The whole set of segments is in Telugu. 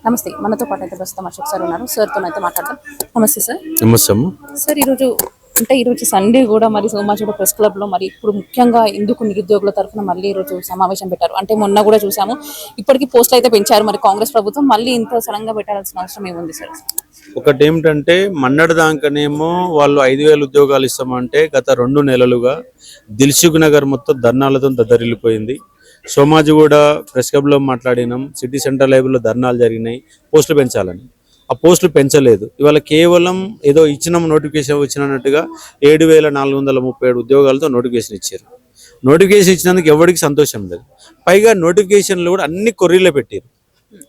నమస్తే. మనతో పాటు అయితే ప్రస్తుతం అశోక్ సార్ ఉన్నారు. సార్‌తో అయితే మాట్లాడదాం. నమస్తే సార్. నమస్తే అమ్మ. సార్ ఈరోజు సండే కూడా మరి సోమాజిగూడ ప్రెస్ క్లబ్‌లో మరి ఇప్పుడు ముఖ్యంగా ఎందుకు నిరుద్యోగుల తరఫున మళ్ళీ ఈరోజు సమావేశం పెట్టారు. అంటే మొన్న కూడా చూసాము. ఇప్పటికి పోస్టులు అయితే పెంచారు. మరి కాంగ్రెస్ ప్రభుత్వం మళ్ళీ ఇంత సడన్‌గా పెట్టాల్సిన అవసరం ఏముంది సార్? ఒకటి ఏమిటంటే మొన్నటి దాకానేమో వాళ్ళు 5,000 ఉద్యోగాలు ఇస్తామంటే గత 2 నెలలుగా దిల్సుఖ్ నగర్ మొత్తం ధర్నాలతో దద్దరిల్లిపోయింది. సోమాజిగూడ ప్రెస్ క్లబ్లో మాట్లాడినాం. సిటీ సెంటర్ లైబ్రరీలో ధర్నాలు జరిగినాయి పోస్టులు పెంచాలని. ఆ పోస్టులు పెంచలేదు. ఇవాళ కేవలం ఏదో ఇచ్చిన నోటిఫికేషన్ వచ్చినట్టుగా 7,437 ఉద్యోగాలతో నోటిఫికేషన్ ఇచ్చారు. నోటిఫికేషన్ ఇచ్చినందుకు ఎవరికి సంతోషం లేదు. పైగా నోటిఫికేషన్లు కూడా అన్ని కొర్రీలో పెట్టారు.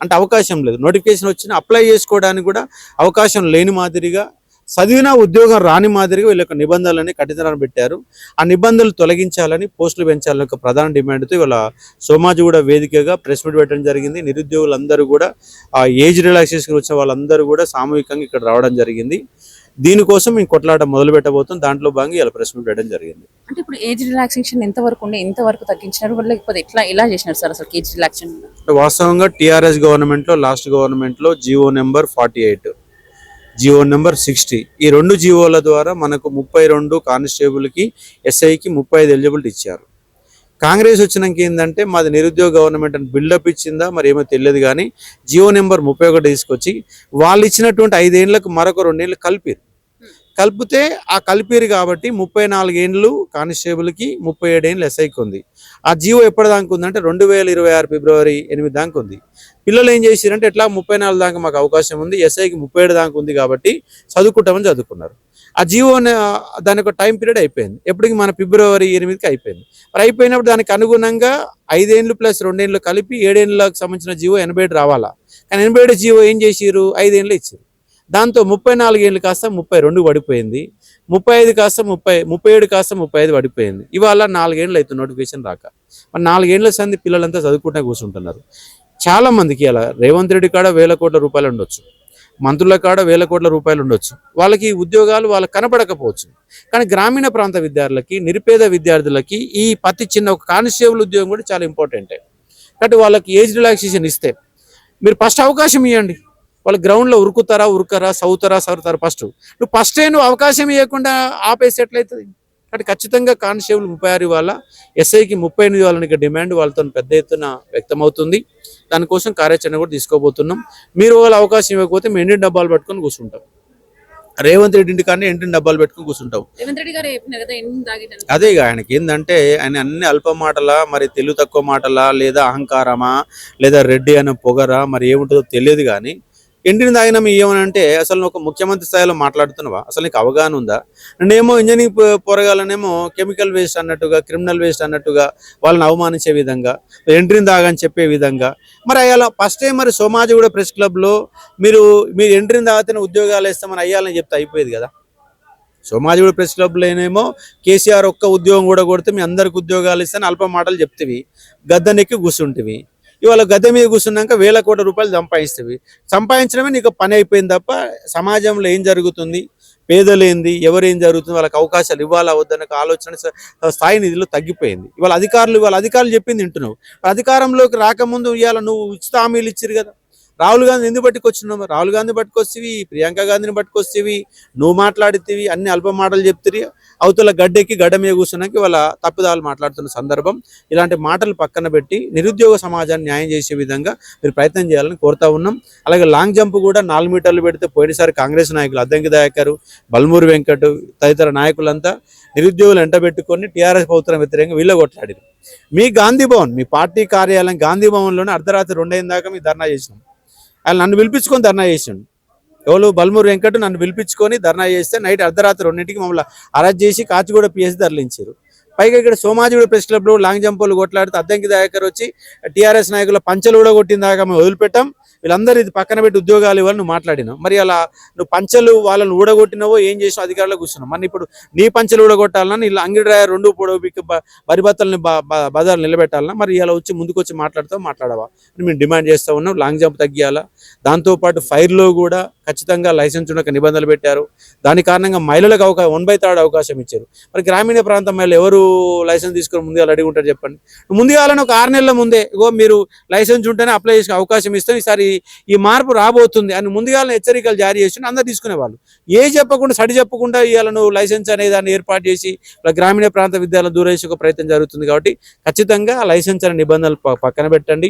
అంటే అవకాశం లేదు. నోటిఫికేషన్ వచ్చిన అప్లై చేసుకోవడానికి కూడా అవకాశం లేని మాదిరిగా, చదివిన ఉద్యోగం రాని మాదిరిగా వీళ్ళ యొక్క నిబంధనలని కఠినతరం పెట్టారు. ఆ నిబంధనలు తొలగించాలని, పోస్టులు పెంచాలని ఒక ప్రధాన డిమాండ్తో ఇవాళ సోమాజిగూడ వేదికగా ప్రెస్ మీట్ పెట్టడం జరిగింది. నిరుద్యోగులందరూ కూడా ఆ ఏజ్ రిలాక్సేషన్ వచ్చిన వాళ్ళందరూ కూడా సామూహికంగా ఇక్కడ రావడం జరిగింది. దీనికోసం మేము కొట్లాట మొదలు పెట్టబోతాం. దాంట్లో భాగంగా ఇలా ప్రెస్ మీట్ పెట్టడం జరిగింది. అంటే ఇప్పుడు ఏజ్ రిలాక్సేషన్ ఎంతవరకు ఉండే ఎంతవరకు తగ్గించినారు? లేకపోతే ఎలా చేసినారు సార్ అసలు ఏజ్ రిలాక్సేషన్? వాస్తవంగా టీఆర్ఎస్ గవర్నమెంట్లో లాస్ట్ గవర్నమెంట్లో జీవో నెంబర్ 48, జీవో నెంబర్ 60 ఈ 2 జీవోల ద్వారా మనకు 32 కానిస్టేబుల్కి, ఎస్ఐకి 35 ఎలిజిబిలిటీ ఇచ్చారు. కాంగ్రెస్ వచ్చినాక ఏంటంటే మాది నిరుద్యోగ గవర్నమెంట్ అని బిల్డప్ ఇచ్చిందా మరి ఏమో తెలియదు, కానీ జీవో నెంబర్ 31 తీసుకొచ్చి వాళ్ళు ఇచ్చినటువంటి 5 ఏళ్ళకు మరొక 2 ఏళ్ళు కలిపితే ఆ కలిపిరు కాబట్టి 34 ఏళ్ళు కానిస్టేబుల్కి, 37 ఏళ్ళు ఎస్ఐకి ఉంది. ఆ జీవో ఎప్పటిదాకా ఉందంటే 2026 ఫిబ్రవరి 8 దాకా ఉంది. పిల్లలు ఏం చేశారంటే ఎట్లా 34 దాకా మాకు అవకాశం ఉంది, ఎస్ఐకి 37 దాకా ఉంది కాబట్టి చదువుకుంటామని చదువుకున్నారు. ఆ జీవో దాని ఒక టైం పీరియడ్ అయిపోయింది. ఎప్పటికి మన ఫిబ్రవరి 8కి అయిపోయింది. మరి అయిపోయినప్పుడు దానికి అనుగుణంగా 5 ఏళ్ళు ప్లస్ 2 ఏళ్ళు కలిపి 7 ఏళ్ళకి సంబంధించిన జీవో 87 రావాలా. కానీ 87 జీవో ఏం చేసిరు, 5 ఏళ్ళు ఇచ్చారు. దాంతో 34 ఏళ్ళు కాస్త 32 పడిపోయింది. 35 కాస్త 37 కాస్త 35 పడిపోయింది. ఇవాళ 4 ఏళ్ళు అవుతుంది నోటిఫికేషన్ రాక. మరి 4 ఏళ్ళ సంది పిల్లలంతా చదువుకుంటూ కూర్చుంటున్నారు. చాలా మందికి అలా రేవంత్ రెడ్డి కాడ 1,000 కోట్ల రూపాయలు ఉండొచ్చు, మంత్రుల కాడ 1,000 కోట్ల రూపాయలు ఉండొచ్చు. వాళ్ళకి ఉద్యోగాలు వాళ్ళకి కనపడకపోవచ్చు. కానీ గ్రామీణ ప్రాంత విద్యార్థులకి, నిరుపేద విద్యార్థులకి ఈ ప్రతి చిన్న ఒక కానిస్టేబుల్ ఉద్యోగం కూడా చాలా ఇంపార్టెంటే. కాబట్టి వాళ్ళకి ఏజ్ రిలాక్సేషన్ ఇస్తే మీరు ఫస్ట్ అవకాశం ఇవ్వండి. వాళ్ళు గ్రౌండ్లో ఉరకరా చదువుతారా ఫస్ట్. నువ్వు అవకాశం ఇవ్వకుండా ఆపేసి ఎట్లయితుంది? కాబట్టి ఖచ్చితంగా కానిస్టేబుల్ 36 వాళ్ళ, ఎస్ఐకి 38 వాళ్ళని డిమాండ్ వాళ్ళతో పెద్ద ఎత్తున వ్యక్తమవుతుంది. దానికోసం కార్యాచరణ కూడా తీసుకోబోతున్నాం. మీరు వాళ్ళ అవకాశం ఇవ్వకపోతే మేము ఎండిన డబ్బాలు పట్టుకొని కూర్చుంటాం. రేవంత్ రెడ్డి ఇంటి కానీ ఎండిన డబ్బాలు పెట్టుకొని కూర్చుంటాం. అదే ఆయనకి ఏంటంటే ఆయన అన్ని అల్ప మాటలా, మరి తెలుగు తక్కువ మాటలా, లేదా అహంకారమా, లేదా రెడ్డి అనే పొగరా, మరి ఏముంటుందో తెలియదు. కానీ ఎండిని తాగిన ఏమనంటే అసలు ఒక ముఖ్యమంత్రి స్థాయిలో మాట్లాడుతున్నావా? అసలు నీకు అవగాహన ఉందా? నేనేమో ఇంజనీరింగ్ పోరగాలనేమో కెమికల్ వేస్ట్ అన్నట్టుగా, క్రిమినల్ వేస్ట్ అన్నట్టుగా వాళ్ళని అవమానించే విధంగా, ఎంట్రీని తాగని చెప్పే విధంగా. మరి అయ్యాల ఫస్ట్ టైం మరి సోమాజిగూడ ప్రెస్ క్లబ్లో మీరు ఎంట్రీని తాగితేనే ఉద్యోగాలు వేస్తామని అయ్యాలని చెప్తే అయిపోయేది కదా. సోమాజిగూడ ప్రెస్ క్లబ్లోనేమో కేసీఆర్ ఒక్క ఉద్యోగం కూడా కొడితే మీ అందరికి ఉద్యోగాలు ఇస్తాను అల్ప మాటలు చెప్తేవి, గద్దెనెక్కి కూర్చుంటివి. ఇవాళ గద్దె మీద కూర్చున్నాక 1,000 కోట్ల రూపాయలు సంపాదించడమే నీకు పని అయిపోయింది తప్ప సమాజంలో ఏం జరుగుతుంది, పేదలేంది, ఎవరేం జరుగుతుంది, వాళ్ళకి అవకాశాలు ఇవ్వాలా వద్దన్న ఆలోచన స్థాయి నిధిలో తగ్గిపోయింది. ఇవాళ అధికారులు చెప్పింది వింటున్నావు. అధికారంలోకి రాకముందు ఇవాళ నువ్వు ఉచిత హామీలు ఇచ్చిరు కదా. రాహుల్ గాంధీ ఎందుకు పట్టుకొచ్చినావు? రాహుల్ గాంధీ పట్టుకొస్తేవి, ప్రియాంక గాంధీని పట్టుకొస్తేవి, నువ్వు మాట్లాడితేవి, అన్ని అల్ప మాటలు చెప్తివి. అవతల గడ్డెక్కి గడ్డ మీద కూర్చున్నాక వాళ్ళ తప్పుదాలు మాట్లాడుతున్న సందర్భం. ఇలాంటి మాటలు పక్కన పెట్టి నిరుద్యోగ సమాజాన్ని న్యాయం చేసే విధంగా మీరు ప్రయత్నం చేయాలని కోరుతా ఉన్నాం. అలాగే లాంగ్ జంప్ కూడా 4 మీటర్లు పెడితే పోయినసారి కాంగ్రెస్ నాయకులు అద్దంకి దయాకర్, బల్మూరి వెంకట్ తదితర నాయకులంతా నిరుద్యోగులు ఎంటబెట్టుకొని టీఆర్ఎస్ ప్రభుత్వం వ్యతిరేకంగా వీళ్ళు కొట్లాడారు. మీ గాంధీ భవన్, మీ పార్టీ కార్యాలయం గాంధీ భవన్లోనే అర్ధరాత్రి 2 అయిన దాకా మీ ధర్నా చేసినాం. ఆయన నన్ను పిలిపించుకొని ధర్నా చేసాడు. ఎవరు బల్మూరు వెంకట్ నన్ను పిలిపించుకొని ధర్నా చేస్తే నైట్ అర్ధరాత్రి 2ంటికి మమ్మల్ని అరెస్ట్ చేసి కాచిగూడ పిఎస్ తరలించారు. పైగా ఇక్కడ సోమాజిగూడ ప్రెస్ క్లబ్లో లాంగ్ జంపులు కొట్లాడితే అద్దంకి దయాకర్ వచ్చి టీఆర్ఎస్ నాయకుల పంచలు కూడా కొట్టిన దాకా మేము వదిలిపెట్టాం. వీళ్ళందరూ ఇది పక్కన పెట్టి ఉద్యోగాలు ఇవ్వాలి నువ్వు మాట్లాడినావు. మరి అలా నువ్వు పంచలు వాళ్ళని ఊడగొట్టినవో ఏం చేసినావు అధికారులు కూర్చున్నావు. మరి ఇప్పుడు నీ పంచలు ఊడగొట్టాలన్నా, ఇలా అంగిడి డ్రైవర్ 2 పొడవుకి వరిబత్తల్ని బజార్లు నిలబెట్టాలన్నా, మరి ఇలా వచ్చి ముందుకు వచ్చి మాట్లాడవా మేము డిమాండ్ చేస్తూ ఉన్నాం. లాంగ్ జంప్ తగ్గియాలా, దాంతోపాటు ఫైర్లో కూడా ఖచ్చితంగా లైసెన్స్ ఉండక నిబంధనలు పెట్టారు. దాని కారణంగా మహిళలకు 1/3 అవకాశం ఇచ్చారు. మరి గ్రామీణ ప్రాంత మహిళలు ఎవరు లైసెన్స్ తీసుకొని ముందుగా అడిగి ఉంటారు చెప్పండి. ముందుగాలని ఒక 6 నెలల ముందే ఇగో మీరు లైసెన్స్ ఉంటేనే అప్లై చేసే అవకాశం ఇస్తాం, ఈసారి ఈ మార్పు రాబోతుంది అని ముందుగానే హెచ్చరికలు జారీ చేసి అందరు తీసుకునేవాళ్ళు. చెప్పకుండా సడి చెప్పకుండా ఇవాళ నువ్వు లైసెన్స్ అనే దాన్ని ఏర్పాటు చేసి గ్రామీణ ప్రాంత విద్యార్థులను దూరం చేసే ఒక ప్రయత్నం జరుగుతుంది. కాబట్టి ఖచ్చితంగా లైసెన్స్ అనే నిబంధనలు పక్కన పెట్టండి.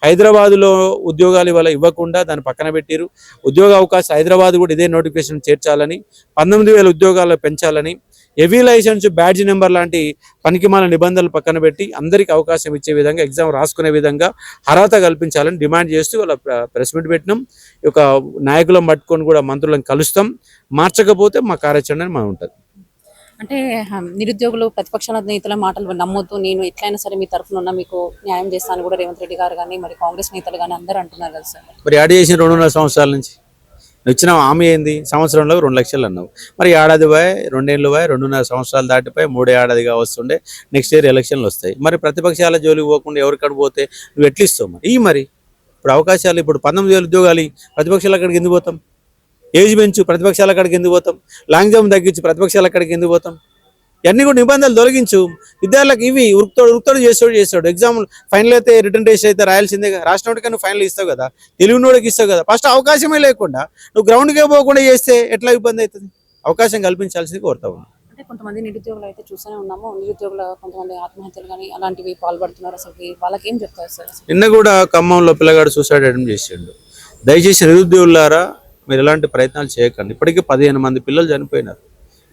హైదరాబాద్లో ఉద్యోగాలు ఇవాళ ఇవ్వకుండా దాన్ని పక్కన పెట్టిరు. ఉద్యోగ అవకాశం హైదరాబాద్ కూడా ఇదే నోటిఫికేషన్ చేర్చాలని, 19,000 ఉద్యోగాలు పెంచాలని, హెవీ లైసెన్స్ బ్యాడ్జ్ నెంబర్ లాంటి పనికిమాల నిబంధనలు పక్కన పెట్టి అందరికీ అవకాశం ఇచ్చే విధంగా, ఎగ్జామ్ రాసుకునే విధంగా అర్హత కల్పించాలని డిమాండ్ చేస్తూ వాళ్ళ ప్రెస్ మీట్ పెట్టినాం. ఈ యొక్క నాయకులను పట్టుకొని కూడా మంత్రులను కలుస్తాం. మార్చకపోతే మా కార్యాచరణ మా ఉంటుంది. అంటే నిరుద్యోగులు ప్రతిపక్షాల నేతల మాటలు నమ్మొద్దు, నేను ఎట్లయినా సరే మీ తరఫున ఉన్న మీకు న్యాయం చేస్తాను కూడా రేవంత్ రెడ్డి గారు కానీ మరి కాంగ్రెస్ నేతలు కానీ అందరూ అంటున్నారు కదా సార్. మరి యాడ్ చేసిన 2.5 సంవత్సరాల నుంచి వచ్చిన హామీ ఏంది? సంవత్సరంలో 2 లక్షలు అన్నావు. మరి ఏడాది పోయి 2 ఏళ్ళు పోయి 2.5 సంవత్సరాలు దాటిపోయి 3 ఏడాదిగా వస్తుండే నెక్స్ట్ ఇయర్ ఎలక్షన్లు వస్తాయి. మరి ప్రతిపక్షాల జోలికి పోకుండా ఎవరికడ పోతే నువ్వు ఎట్లిస్తావు? మరి ఇప్పుడు అవకాశాలు ఇప్పుడు 19,000 ఉద్యోగాలు ప్రతిపక్షాలు అక్కడికి ఎందుకు పోతాం? ఏజ్ పెంచు, ప్రతిపక్షాల అక్కడికి ఎందుకు పోతాం? లాంగ్ జంప్ తగ్గించు, ప్రతిపక్షాల అక్కడికి ఎందుకు పోతాం? ఇవన్నీ కూడా నిబంధనలు తొలగించు. విద్యార్థులకు ఇవి ఉరుకుతాడు చేస్తాడు. ఎగ్జామ్ ఫైనల్ అయితే రిటర్న్ టెస్ట్ అయితే రాయాల్సిందే. రాసినోడికి నువ్వు ఫైనల్ ఇస్తావు కదా, తెలివినోడికి ఇస్తావు కదా. ఫస్ట్ అవకాశమే లేకుండా నువ్వు గ్రౌండ్కే పోకుండా చేస్తే ఎట్లా ఇబ్బంది అవుతుంది? అవకాశం కల్పించాల్సింది కోరుతా ఉన్నాను. అంటే కొంతమంది నిరుద్యోగులు అయితే చూస్తూనే ఉన్నాము, నిరుద్యోగుల కొంతమంది ఆత్మహత్యలు కానీ అలాంటివి పాల్పడుతున్నారు. అసలు వాళ్ళకి ఏం చెప్తారు సార్? నిన్న కూడా ఖమ్మంలో పిల్లగాడు సూసైడ్ అటెంప్ట్ చేసిండు. దయచేసి నిరుద్యోగులారా మీరు ఎలాంటి ప్రయత్నాలు చేయకండి. ఇప్పటికీ 15 మంది పిల్లలు చనిపోయినారు.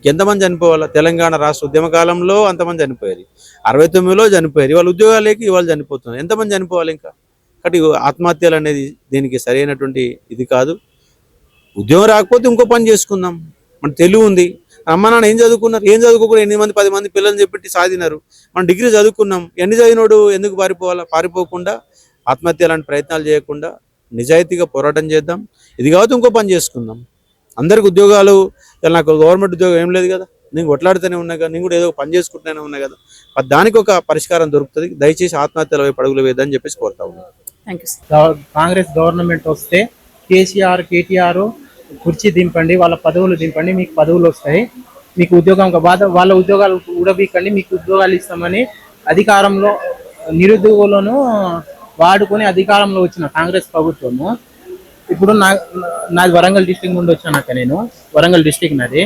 ఎంతమంది చనిపోవాలా? తెలంగాణ రాష్ట్ర ఉద్యమ కాలంలో అంతమంది చనిపోయారు, 69లో చనిపోయారు. ఇవాళ ఉద్యోగాలకి ఇవాళ చనిపోతున్నారు. ఎంతమంది చనిపోవాలి ఇంకా? కాబట్టి ఆత్మహత్యలు అనేది దీనికి సరైనటువంటి ఇది కాదు. ఉద్యోగం రాకపోతే ఇంకో పని చేసుకుందాం. మన తెలివి ఉంది. అమ్మ నాన్న ఏం చదువుకున్నారు? ఏం చదువుకోకుండా 8 మంది 10 మంది పిల్లలు చెప్పి సాధినారు. మనం డిగ్రీ చదువుకున్నాం. ఎన్ని చదివినోడు ఎందుకు పారిపోవాలా? పారిపోకుండా ఆత్మహత్య లాంటి ప్రయత్నాలు చేయకుండా నిజాయితీగా పోరాటం చేద్దాం. ఇది కావచ్చు ఇంకో పని చేసుకుందాం. అందరికి ఉద్యోగాలు, నాకు గవర్నమెంట్ ఉద్యోగం ఏం లేదు కదా, నేను కొట్లాడుతూనే ఉన్నా కదా, నేను కూడా ఏదో పని చేసుకుంటూనే ఉన్నా కదా, దానికి ఒక పరిష్కారం దొరుకుతుంది. దయచేసి ఆత్మహత్యల వైపు అడుగులు వేద్దని చెప్పేసి కోరుతా ఉన్నాను. Thank you sir. Congress government వస్తే కేటీఆర్ కుర్చీ దింపండి, వాళ్ళ పదవులు దింపండి, మీకు పదవులు వస్తాయి, మీకు ఉద్యోగం వాళ్ళ ఉద్యోగాలు ఊడబీకండి, మీకు ఉద్యోగాలు ఇస్తామని అధికారంలో నిరుద్యోగులను వాడుకొని అధికారంలో వచ్చిన కాంగ్రెస్ ప్రభుత్వము ఇప్పుడు నాది వరంగల్ డిస్టిక్ నుండి వచ్చాను. నేను వరంగల్ డిస్టిక్ నాది.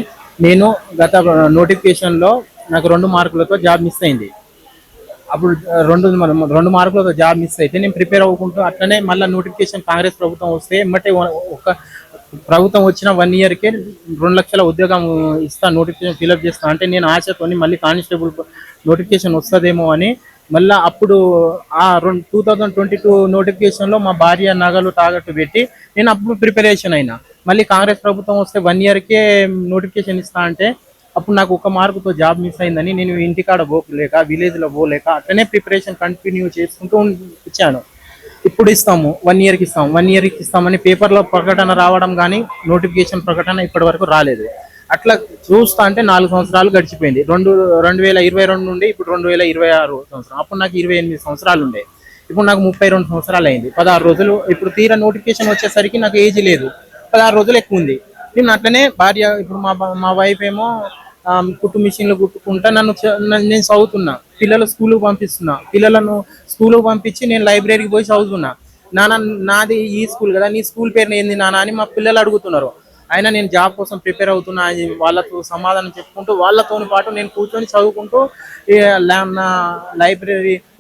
నేను గత నోటిఫికేషన్లో నాకు 2 మార్కులతో జాబ్ మిస్ అయింది. అప్పుడు 2 మార్కులతో జాబ్ మిస్ అయితే నేను ప్రిపేర్ అవ్వకుంటూ అట్లనే మళ్ళీ నోటిఫికేషన్ కాంగ్రెస్ ప్రభుత్వం వస్తే ఎమ్మటే ఒక ప్రభుత్వం వచ్చిన 1 ఇయర్కే 2 లక్షల ఉద్యోగం ఇస్తా, నోటిఫికేషన్ ఫిలప్ చేస్తా అంటే నేను ఆశతోని మళ్ళీ కానిస్టేబుల్ నోటిఫికేషన్ వస్తుందేమో అని మళ్ళీ అప్పుడు ఆ 2022 నోటిఫికేషన్లో మా భార్య నగలు తాకట్టు పెట్టి నేను అప్పుడు ప్రిపరేషన్ అయినా. మళ్ళీ కాంగ్రెస్ ప్రభుత్వం వస్తే 1 ఇయర్కే నోటిఫికేషన్ ఇస్తా అంటే అప్పుడు నాకు 1 మార్కుతో జాబ్ మిస్ అయిందని నేను ఇంటికాడ పోలేక, విలేజ్లో పోలేక అట్లనే ప్రిపరేషన్ కంటిన్యూ చేసుకుంటూ ఇచ్చాను. ఇప్పుడు ఇస్తాము, 1 ఇయర్కి ఇస్తాము, 1 ఇయర్కి ఇస్తామని పేపర్లో ప్రకటన రావడం కానీ నోటిఫికేషన్ ప్రకటన ఇప్పటి వరకు రాలేదు. అట్లా చూస్తా అంటే 4 సంవత్సరాలు గడిచిపోయింది. 2022 నుండి ఇప్పుడు 2026 సంవత్సరం. అప్పుడు నాకు 28 సంవత్సరాలు ఉండే, ఇప్పుడు నాకు 32 సంవత్సరాలు అయింది. 16 రోజులు ఇప్పుడు తీరా నోటిఫికేషన్ వచ్చేసరికి నాకు ఏజ్ లేదు, 16 రోజులు ఎక్కువ ఉంది. నేను అట్లనే భార్య, ఇప్పుడు మా వైఫ్ ఏమో కుట్టు మిషన్లు కుట్టుకుంటా నేను చదువుతున్నా, పిల్లలు స్కూల్కి పంపిస్తున్నా, పిల్లలను స్కూల్కి పంపించి నేను లైబ్రరీకి పోయి చదువుతున్నా. నాది ఈ స్కూల్ కదా, నీ స్కూల్ పేరు ఏంది నాన్న అని మా పిల్లలు అడుగుతున్నారు. అయినా నేను జాబ్ కోసం ప్రిపేర్ అవుతున్నా అని వాళ్ళతో సమాధానం చెప్పుకుంటూ వాళ్ళతో పాటు నేను కూర్చొని చదువుకుంటూ నా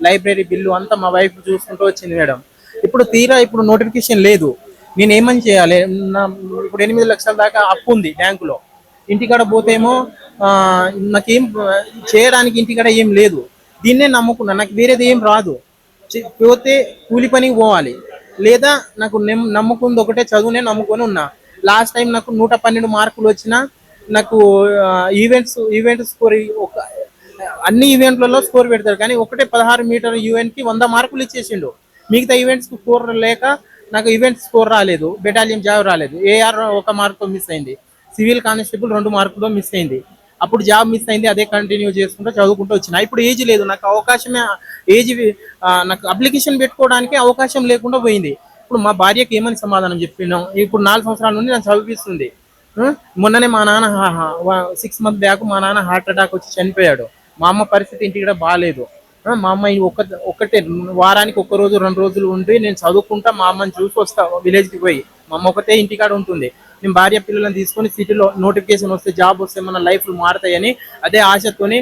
లైబ్రరీ బిల్లు అంతా మా వైఫ్ చూసుకుంటూ వచ్చింది మేడం. ఇప్పుడు నోటిఫికేషన్ లేదు, నేను ఏమని చేయాలి? ఇప్పుడు 8 లక్షల దాకా అప్పు ఉంది బ్యాంకులో. ఇంటికాడ పోతేమో నాకేం చేయడానికి ఇంటికాడ ఏం లేదు. దీన్నే నమ్ముకున్నా, నాకు వేరేది ఏం రాదు. పోతే కూలి పనికి పోవాలి, లేదా నాకు నమ్ముకుంది ఒకటే చదువునే నమ్ముకొని ఉన్నా. లాస్ట్ టైం నాకు 112 మార్కులు వచ్చినా నాకు ఈవెంట్ స్కోర్ అన్ని ఈవెంట్లలో స్కోర్ పెడతారు, కానీ ఒకటే 16 మీటర్ ఈవెంట్కి 100 మార్కులు ఇచ్చేసిండు. మిగతా ఈవెంట్స్ స్కోర్ లేక నాకు ఈవెంట్ స్కోర్ రాలేదు, బెటాలియన్ జాబ్ రాలేదు. ఏఆర్ 1 మార్కుతో మిస్ అయింది, సివిల్ కానిస్టేబుల్ 2 మార్కులతో మిస్ అయింది. అప్పుడు జాబ్ మిస్ అయింది, అదే కంటిన్యూ చేసుకుంటూ చదువుకుంటూ వచ్చిన. ఇప్పుడు ఏజ్ లేదు, నాకు అవకాశమే నాకు అప్లికేషన్ పెట్టుకోవడానికి అవకాశం లేకుండా పోయింది. ఇప్పుడు మా భార్యకి ఏమని సమాధానం చెప్పినాం? ఇప్పుడు 4 సంవత్సరాల నుండి నన్ను చదివిస్తుంది. ఆ? మొన్ననే మా నాన్న 6 మంత్ బ్యాక్ మా నాన్న హార్ట్ అటాక్ వచ్చి చనిపోయాడు. మా అమ్మ పరిస్థితి ఇంటికి కూడా బాగాలేదు. మా అమ్మ ఒక్కటే వారానికి 1 రోజు 2 రోజులు ఉండి నేను చదువుకుంటా మా అమ్మని చూసి వస్తా విలేజ్కి పోయి. మా అమ్మ ఒకటే ఇంటికాడ ఉంటుంది. నేను భార్య పిల్లలను తీసుకొని సిటీలో నోటిఫికేషన్ వస్తే జాబ్ వస్తే మన లైఫ్ మారుతాయని అదే ఆశతోని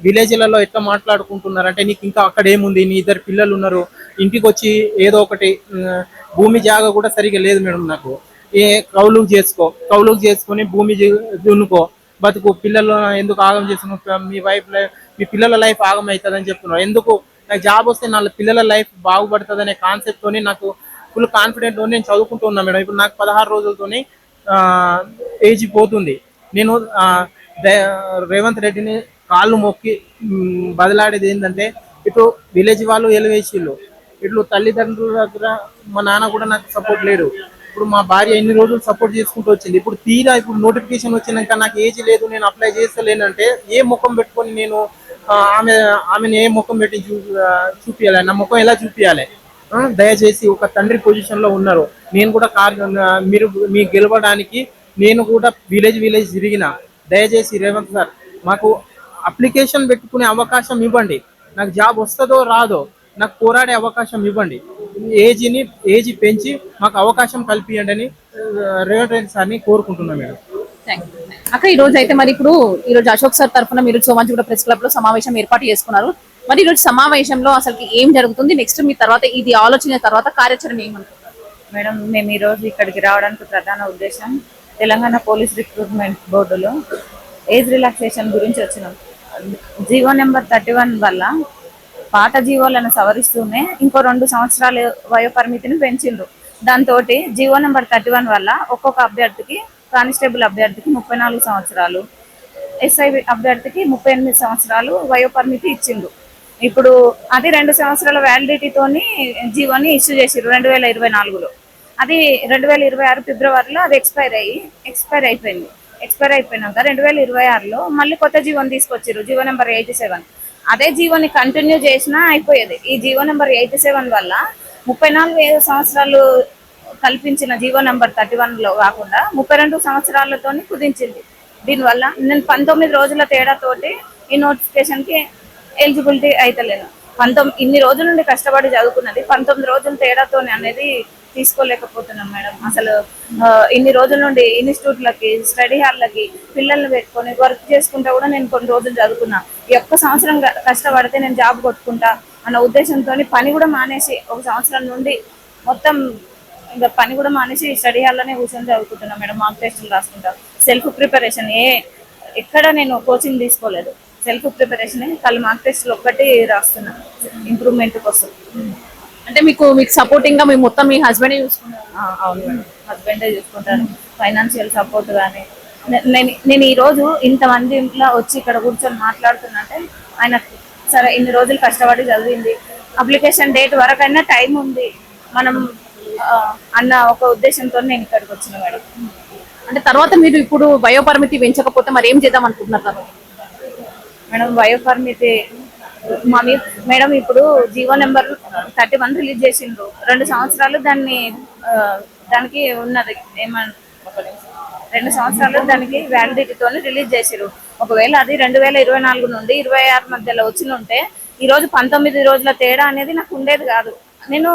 విలేజ్లలో ఎట్లా మాట్లాడుకుంటున్నారంటే, నీకు ఇంకా అక్కడ ఏముంది, నీ 2 పిల్లలు ఉన్నారు, ఇంటికి వచ్చి ఏదో ఒకటి భూమి జాగా కూడా సరిగా లేదు మేడం నాకు, ఏ కౌలుకు చేసుకొని భూమి దున్నుకో బతుకు, పిల్లలు ఎందుకు ఆగం చేస్తున్నావు, మీ పిల్లల లైఫ్ ఆగం అవుతుందని చెప్తున్నారు. ఎందుకు నాకు జాబ్ వస్తే నా పిల్లల లైఫ్ బాగుపడుతుంది అనే కాన్సెప్ట్ తోని నాకు ఫుల్ కాన్ఫిడెంట్ తో నేను చదువుకుంటూ ఉన్నా మేడం. ఇప్పుడు నాకు 16 రోజులతోని ఏజ్ పోతుంది. నేను రేవంత్ రెడ్డిని కాళ్ళు మొక్కి బదిలాడేది ఏంటంటే, ఇటు విలేజ్ వాళ్ళు ఎలివేసిళ్ళు, ఇట్లు తల్లిదండ్రుల దగ్గర మా నాన్న కూడా నాకు సపోర్ట్ లేడు. ఇప్పుడు మా భార్య ఎన్ని రోజులు సపోర్ట్ చేసుకుంటూ వచ్చింది. ఇప్పుడు తీరా ఇప్పుడు నోటిఫికేషన్ వచ్చినాక నాకు ఏజ్ లేదు, నేను అప్లై చేస్తలేనంటే ఏ ముఖం పెట్టుకొని నేను ఆమెను ఏ ముఖం పెట్టి చూపించాలి? నా ముఖం ఎలా చూపించాలి? దయచేసి ఒక తండ్రి పొజిషన్ లో ఉన్నారు. నేను కూడా మీరు మీ గెలవడానికి నేను కూడా విలేజ్ తిరిగిన. దయచేసి రేవంత్ సార్ మాకు అప్లికేషన్ పెట్టుకునే అవకాశం ఇవ్వండి. నాకు జాబ్ వస్తుందో రాదో నాకు పోరాడే అవకాశం ఇవ్వండి. ఏజ్ పెంచి మాకు అవకాశం కల్పియండి అని రేవంత్ రెడ్డి సార్ని కోరుకుంటున్నాం మేడం. అక్క, ఈ రోజు అయితే మరి ఇప్పుడు ఈ రోజు అశోక్ సార్ తరఫున మీరు సోమాజిగూడ ప్రెస్ క్లబ్ లో సమావేశం ఏర్పాటు చేసుకున్నారు. మరి ఈ రోజు సమావేశంలో అసలు ఏం జరుగుతుంది, నెక్స్ట్ మీ తర్వాత ఇది ఆలోచన తర్వాత కార్యాచరణ ఏమనుకుంటారు? మేడం, మేము ఈ రోజు ఇక్కడికి రావడానికి ప్రధాన ఉద్దేశం తెలంగాణ పోలీస్ రిక్రూట్మెంట్ బోర్డులో ఏజ్ రిలాక్సేషన్ గురించి వచ్చినాం. జీవో నెంబర్ 31 వల్ల పాత జీవోలను సవరిస్తూనే ఇంకో 2 సంవత్సరాల వయో పరిమితిని పెంచిండ్రు. దాంతో జీవో నెంబర్ 31 వల్ల ఒక్కొక్క అభ్యర్థికి, కానిస్టేబుల్ అభ్యర్థికి 34 సంవత్సరాలు, ఎస్ఐ అభ్యర్థికి 38 సంవత్సరాలు వయో పరిమితి ఇచ్చిండ్రు. ఇప్పుడు అది 2 సంవత్సరాల వ్యాలిడిటీతోని జీవోని ఇష్యూ చేసిర్రు 2024లో. అది 2026 ఫిబ్రవరిలో అది ఎక్స్పైర్ అయిపోయింది. ఎక్స్పైర్ అయిపోయినాక 2026లో మళ్ళీ కొత్త జీవోని తీసుకొచ్చారు, జీవో నెంబర్ 87. అదే జీవోని కంటిన్యూ చేసినా అయిపోయేది. ఈ జీవో నెంబర్ 87 వల్ల 34 సంవత్సరాలు కల్పించిన జీవో నెంబర్ 31లో కాకుండా 32 సంవత్సరాలతోని కుదించింది. దీనివల్ల నేను 19 రోజుల తేడాతోటి ఈ నోటిఫికేషన్కి ఎలిజిబిలిటీ అయితలేను. ఇన్ని రోజుల నుండి కష్టపడి చదువుకున్నది 19 రోజుల తేడాతోని అనేది తీసుకోలేకపోతున్నాం మేడం. అసలు ఇన్ని రోజుల నుండి ఇన్స్టిట్యూట్లకి, స్టడీ హాల్లకి పిల్లల్ని పెట్టుకొని వర్క్ చేసుకుంటా కూడా నేను కొన్ని రోజులు చదువుకున్నా. ఈ ఒక్క సంవత్సరం కష్టపడితే నేను జాబ్ కొట్టుకుంటా అన్న ఉద్దేశంతో పని కూడా మానేసి 1 సంవత్సరం నుండి మొత్తం ఇంకా పని కూడా మానేసి స్టడీ హాల్లోనే కూర్చొని చదువుకుంటున్నా మేడం. మాక్ టెస్టులు రాసుకుంటా. సెల్ఫ్ ప్రిపరేషన్ ఎక్కడ నేను కోచింగ్ తీసుకోలేదు. సెల్ఫ్ ప్రిపరేషన్ మాక్ టెస్టులు ఒక్కటి రాస్తున్నా ఇంప్రూవ్మెంట్ కోసం. అంటే మీకు సపోర్టింగ్ గా మొత్తం మీ హస్బెండ్ చూసుకున్నారు? అవును మేడం, హస్బెండే చూసుకుంటారు. ఫైనాన్షియల్ సపోర్ట్ కానీ నేను ఈ రోజు ఇంతమంది ఇంట్లో వచ్చి ఇక్కడ కూర్చొని మాట్లాడుతున్నట్టే ఆయన సరే ఇన్ని రోజులు కష్టపడి చదివింది, అప్లికేషన్ డేట్ వరకైనా టైం ఉంది మనం అన్న ఒక ఉద్దేశంతో నేను ఇక్కడికి వచ్చిన మేడం. అంటే తర్వాత మీరు ఇప్పుడు వయో పరిమితి పెంచకపోతే మరి ఏం చేద్దాం అనుకుంటున్నారు మేడం? వయో పరిమితి మేడం ఇప్పుడు జీవో నెంబర్ 31 రిలీజ్ చేసిండ్రు. 2 సంవత్సరాలు దానికి ఉన్నది 2 సంవత్సరాలు దానికి వ్యాలిడిటీతో రిలీజ్ చేసిరు. ఒకవేళ అది 2024 నుండి 26 మధ్యలో వచ్చి ఉంటే ఈ రోజు 19 రోజుల తేడా అనేది నాకు ఉండేది కాదు. నేను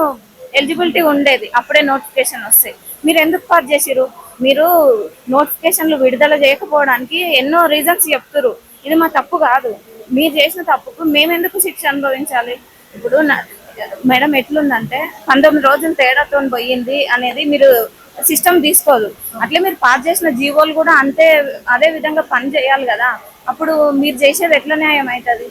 ఎలిజిబిలిటీ ఉండేది అప్పుడే నోటిఫికేషన్ వస్తాయి. మీరు ఎందుకు పాస్ చేసిరు? మీరు నోటిఫికేషన్లు విడుదల చేయకపోవడానికి ఎన్నో రీజన్స్ చెప్తురు. ఇది మా తప్పు కాదు. మీరు చేసిన తప్పుకు మేమెందుకు శిక్ష అనుభవించాలి? ఇప్పుడు మేడం ఎట్లుందంటే 19 రోజులు తేడాతో పోయింది అనేది మీరు సిస్టమ్ తీసుకోదు. అట్లే మీరు పాస్ చేసిన జీవోలు కూడా అదే విధంగా పని చేయాలి కదా. అప్పుడు మీరు చేసేది ఎట్లా న్యాయం అవుతుంది?